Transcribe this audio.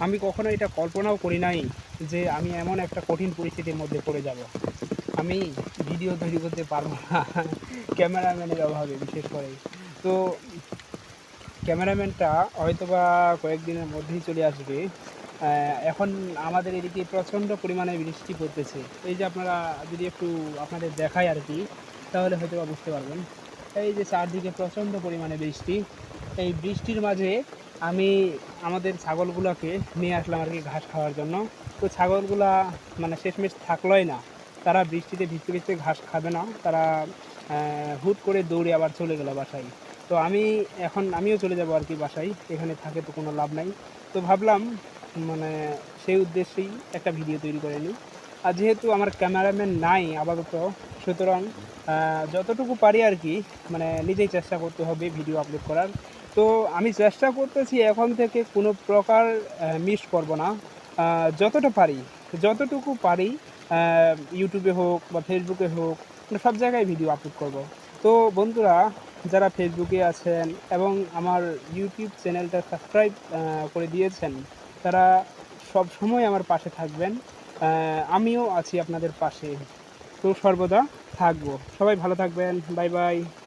আমি কখনো এটা কল্পনাও করি নাই যে আমি এমন একটা কঠিন পরিস্থিতির মধ্যে পড়ে যাব। আমি ভিডিও তৈরি করতে পারবো না ক্যামেরাম্যানের অভাবে বিশেষ করে। তো ক্যামেরাম্যানটা হয়তোবা কয়েকদিনের মধ্যেই চলে আসবে। এখন আমাদের এদিকে প্রচণ্ড পরিমাণে বৃষ্টি পড়তেছে। এই যে আপনারা যদি একটু আপনাদের দেখাই আরকি, তাহলে হয়তোবা বুঝতে পারবেন। এই যে চারদিকে প্রচণ্ড পরিমাণে বৃষ্টি। এই বৃষ্টির মাঝে আমি আমাদের ছাগলগুলাকে নিয়ে আসলাম আরকি ঘাস খাওয়ার জন্য। তো ছাগলগুলা মানে শেষমেশ থাকলোই না। তারা বৃষ্টিতে ভিজতে, ভিজতে ঘাস খাবে না। তারা হুট করে দৌড়ে আবার চলে গেল বাসায়। তো আমিও চলে যাবো আরকি বাসায়। এখানে থাকে তো কোনো লাভ নাই। তো ভাবলাম মানে সেই উদ্দেশ্যেই একটা ভিডিও তৈরি করে নিই। আর যেহেতু আমার ক্যামেরাম্যান নাই আপাতত, সুতরাং যতটুকু পারি আরকি মানে নিজেই চেষ্টা করতে হবে ভিডিও আপলোড করার। তো আমি চেষ্টা করতেছি এখন থেকে কোনো প্রকার মিস করব না। আ যতটা পারি, যতটুকু পারি আ YouTube এ হোক বা Facebook এ হোক, মানে সব জায়গায় ভিডিও আপলোড করব। তো বন্ধুরা, যারা Facebook এ আছেন এবং আমার YouTube চ্যানেলটা সাবস্ক্রাইব করে দিয়েছেন, তারা সবসময় আমার পাশে থাকবেন। আমিও আছি আপনাদের পাশে। তো সর্বদা থাকবো। সবাই ভালো থাকবেন। Bye, by.